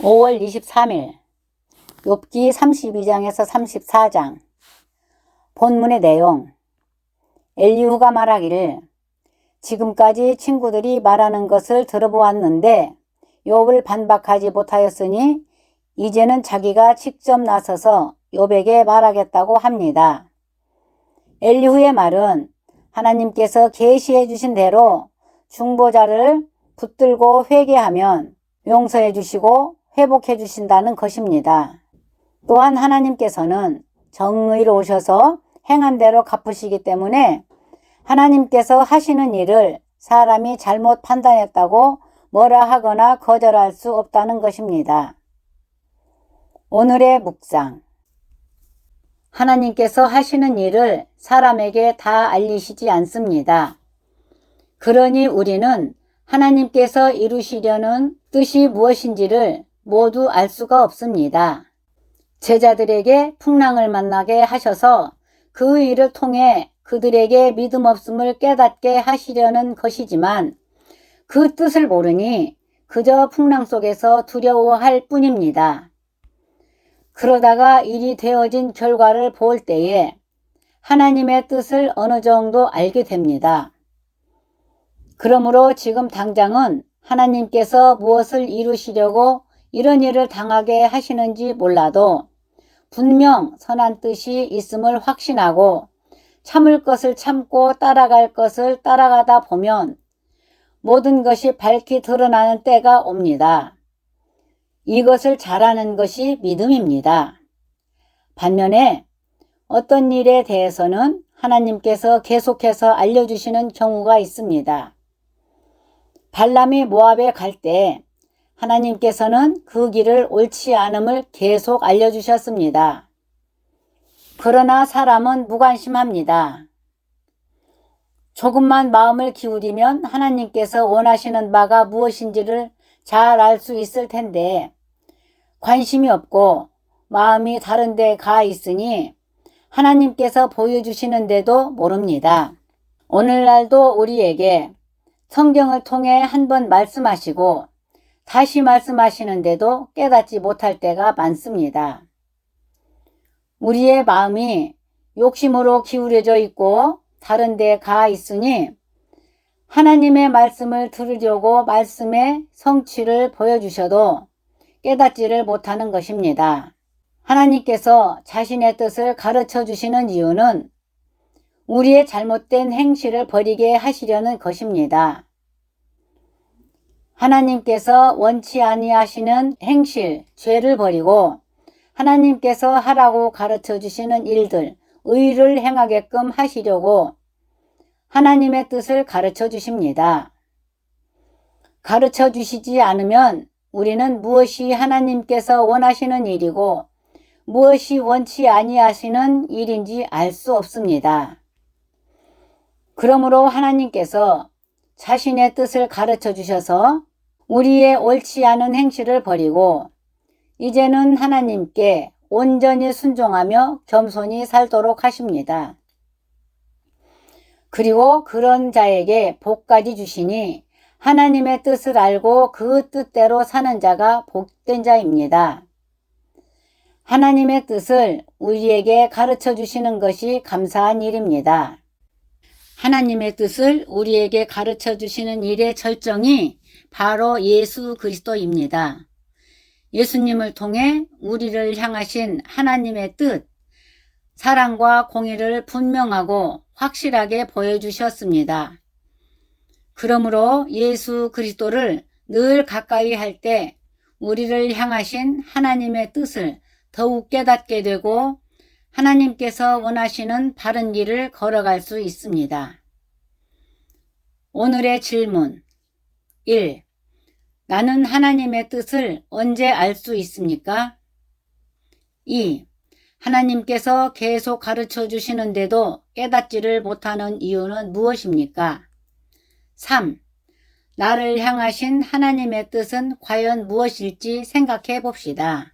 5월 23일 욥기 32장에서 34장. 본문의 내용. 엘리후가 말하기를 지금까지 친구들이 말하는 것을 들어보았는데 욥을 반박하지 못하였으니 이제는 자기가 직접 나서서 욥에게 말하겠다고 합니다. 엘리후의 말은 하나님께서 계시해 주신 대로 중보자를 붙들고 회개하면 용서해 주시고 회복해 주신다는 것입니다. 또한 하나님께서는 정의로우셔서 행한 대로 갚으시기 때문에 하나님께서 하시는 일을 사람이 잘못 판단했다고 뭐라 하거나 거절할 수 없다는 것입니다. 오늘의 묵상. 하나님께서 하시는 일을 사람에게 다 알리시지 않습니다. 그러니 우리는 하나님께서 이루시려는 뜻이 무엇인지를 모두 알 수가 없습니다. 제자들에게 풍랑을 만나게 하셔서 그 일을 통해 그들에게 믿음 없음을 깨닫게 하시려는 것이지만 그 뜻을 모르니 그저 풍랑 속에서 두려워할 뿐입니다. 그러다가 일이 되어진 결과를 볼 때에 하나님의 뜻을 어느 정도 알게 됩니다. 그러므로 지금 당장은 하나님께서 무엇을 이루시려고 이런 일을 당하게 하시는지 몰라도 분명 선한 뜻이 있음을 확신하고 참을 것을 참고 따라갈 것을 따라가다 보면 모든 것이 밝히 드러나는 때가 옵니다. 이것을 잘하는 것이 믿음입니다. 반면에 어떤 일에 대해서는 하나님께서 계속해서 알려주시는 경우가 있습니다. 발람이 모압에 갈 때 하나님께서는 그 길을 옳지 않음을 계속 알려주셨습니다. 그러나 사람은 무관심합니다. 조금만 마음을 기울이면 하나님께서 원하시는 바가 무엇인지를 잘 알 수 있을 텐데 관심이 없고 마음이 다른 데 가 있으니 하나님께서 보여주시는데도 모릅니다. 오늘날도 우리에게 성경을 통해 한 번 말씀하시고 다시 말씀하시는데도 깨닫지 못할 때가 많습니다. 우리의 마음이 욕심으로 기울여져 있고 다른 데 가 있으니 하나님의 말씀을 들으려고 말씀의 성취를 보여주셔도 깨닫지를 못하는 것입니다. 하나님께서 자신의 뜻을 가르쳐 주시는 이유는 우리의 잘못된 행실을 버리게 하시려는 것입니다. 하나님께서 원치 아니하시는 행실, 죄를 버리고 하나님께서 하라고 가르쳐 주시는 일들, 의를 행하게끔 하시려고 하나님의 뜻을 가르쳐 주십니다. 가르쳐 주시지 않으면 우리는 무엇이 하나님께서 원하시는 일이고 무엇이 원치 아니하시는 일인지 알 수 없습니다. 그러므로 하나님께서 자신의 뜻을 가르쳐 주셔서 우리의 옳지 않은 행실을 버리고 이제는 하나님께 온전히 순종하며 겸손히 살도록 하십니다. 그리고 그런 자에게 복까지 주시니 하나님의 뜻을 알고 그 뜻대로 사는 자가 복된 자입니다. 하나님의 뜻을 우리에게 가르쳐 주시는 것이 감사한 일입니다. 하나님의 뜻을 우리에게 가르쳐 주시는 일의 절정이 바로 예수 그리스도입니다. 예수님을 통해 우리를 향하신 하나님의 뜻, 사랑과 공의를 분명하고 확실하게 보여주셨습니다. 그러므로 예수 그리스도를 늘 가까이 할 때 우리를 향하신 하나님의 뜻을 더욱 깨닫게 되고 하나님께서 원하시는 바른 길을 걸어갈 수 있습니다. 오늘의 질문 1. 나는 하나님의 뜻을 언제 알 수 있습니까? 2. 하나님께서 계속 가르쳐 주시는데도 깨닫지를 못하는 이유는 무엇입니까? 3. 나를 향하신 하나님의 뜻은 과연 무엇일지 생각해 봅시다.